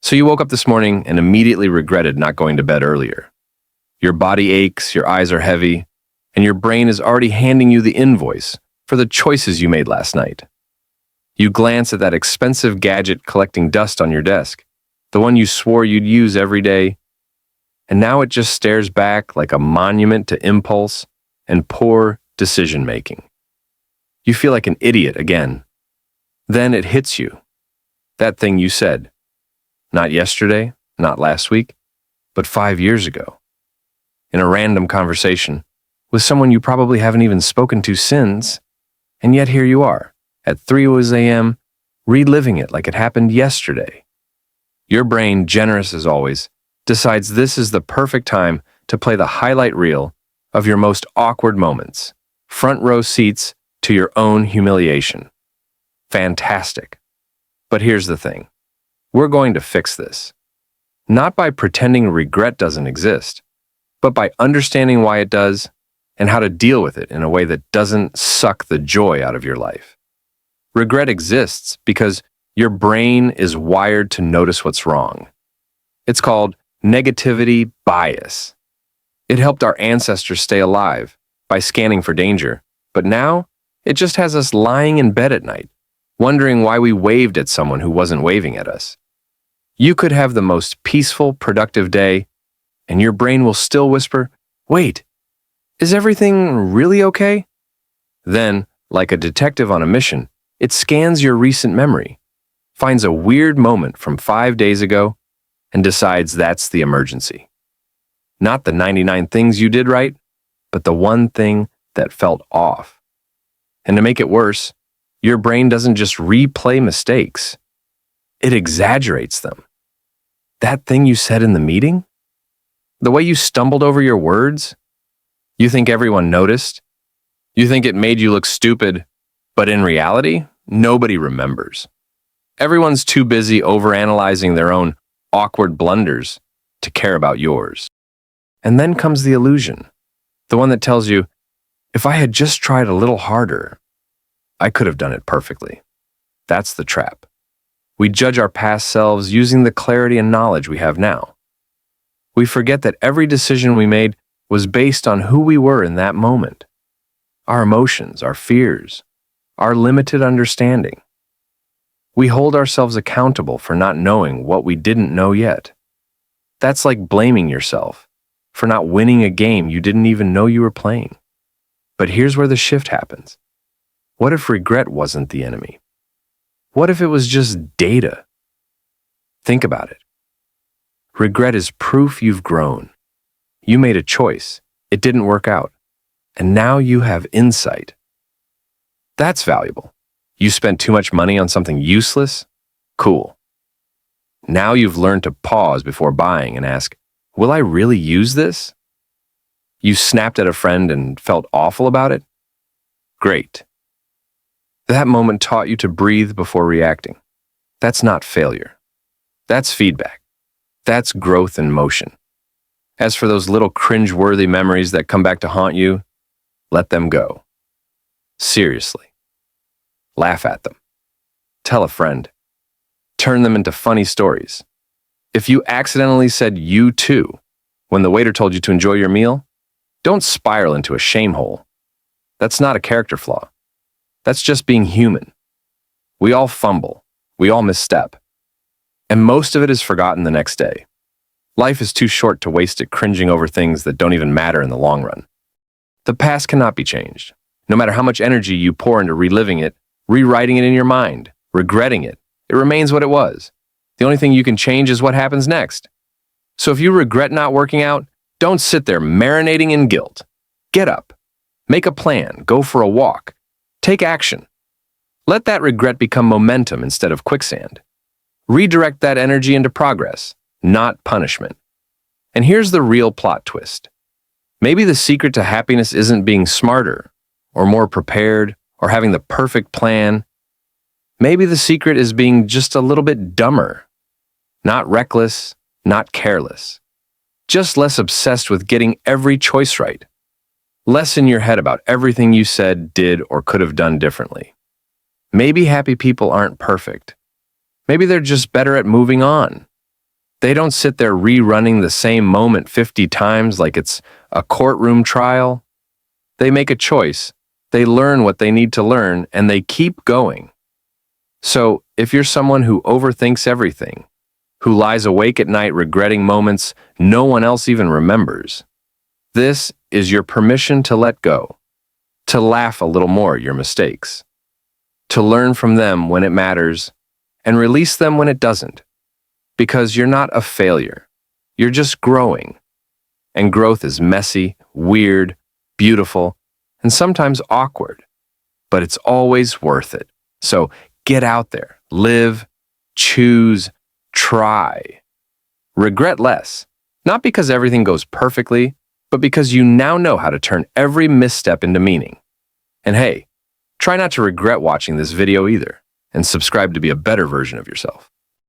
So you woke up this morning and immediately regretted not going to bed earlier. Your body aches, your eyes are heavy, and your brain is already handing you the invoice for the choices you made last night. You glance at that expensive gadget collecting dust on your desk, the one you swore you'd use every day, and now it just stares back like a monument to impulse and poor decision-making. You feel like an idiot again. Then it hits you. That thing you said. Not yesterday, not last week, but 5 years ago. In a random conversation with someone you probably haven't even spoken to since, and yet here you are, at 3 a.m., reliving it like it happened yesterday. Your brain, generous as always, decides this is the perfect time to play the highlight reel of your most awkward moments, front row seats to your own humiliation. Fantastic. But here's the thing. We're going to fix this. Not by pretending regret doesn't exist, but by understanding why it does and how to deal with it in a way that doesn't suck the joy out of your life. Regret exists because your brain is wired to notice what's wrong. It's called negativity bias. It helped our ancestors stay alive by scanning for danger, but now it just has us lying in bed at night, wondering why we waved at someone who wasn't waving at us. You could have the most peaceful, productive day, and your brain will still whisper, "Wait, is everything really okay?" Then, like a detective on a mission, it scans your recent memory, finds a weird moment from 5 days ago, and decides that's the emergency. Not the 99 things you did right, but the one thing that felt off. And to make it worse, your brain doesn't just replay mistakes, it exaggerates them. That thing you said in the meeting? The way you stumbled over your words? You think everyone noticed? You think it made you look stupid, but in reality, nobody remembers. Everyone's too busy overanalyzing their own awkward blunders to care about yours. And then comes the illusion, the one that tells you, if I had just tried a little harder, I could have done it perfectly. That's the trap. We judge our past selves using the clarity and knowledge we have now. We forget that every decision we made was based on who we were in that moment. Our emotions, our fears, our limited understanding. We hold ourselves accountable for not knowing what we didn't know yet. That's like blaming yourself for not winning a game you didn't even know you were playing. But here's where the shift happens. What if regret wasn't the enemy? What if it was just data? Think about it. Regret is proof you've grown. You made a choice. It didn't work out. And now you have insight. That's valuable. You spent too much money on something useless? Cool. Now you've learned to pause before buying and ask, will I really use this? You snapped at a friend and felt awful about it? Great. That moment taught you to breathe before reacting. That's not failure. That's feedback. That's growth in motion. As for those little cringe-worthy memories that come back to haunt you, let them go. Seriously. Laugh at them. Tell a friend. Turn them into funny stories. If you accidentally said "you too" when the waiter told you to enjoy your meal, don't spiral into a shame hole. That's not a character flaw. That's just being human. We all fumble. We all misstep. And most of it is forgotten the next day. Life is too short to waste it cringing over things that don't even matter in the long run. The past cannot be changed. No matter how much energy you pour into reliving it, rewriting it in your mind, regretting it, it remains what it was. The only thing you can change is what happens next. So if you regret not working out, don't sit there marinating in guilt. Get up. Make a plan. Go for a walk. Take action. Let that regret become momentum instead of quicksand. Redirect that energy into progress, not punishment. And here's the real plot twist. Maybe the secret to happiness isn't being smarter, or more prepared, or having the perfect plan. Maybe the secret is being just a little bit dumber. Not reckless, not careless. Just less obsessed with getting every choice right. Less in your head about everything you said, did, or could have done differently. Maybe happy people aren't perfect. Maybe they're just better at moving on, They don't sit there rerunning the same moment 50 times like it's a courtroom trial. They make a choice, they learn what they need to learn, and they keep going. So, if you're someone who overthinks everything, who lies awake at night regretting moments no one else even remembers, this is your permission to let go, to laugh a little more at your mistakes, to learn from them when it matters, and release them when it doesn't. Because you're not a failure. You're just growing. And growth is messy, weird, beautiful, and sometimes awkward. But it's always worth it. So get out there, live, choose, try. Regret less. Not because everything goes perfectly, but because you now know how to turn every misstep into meaning. And hey, try not to regret watching this video either, and subscribe to be a better version of yourself.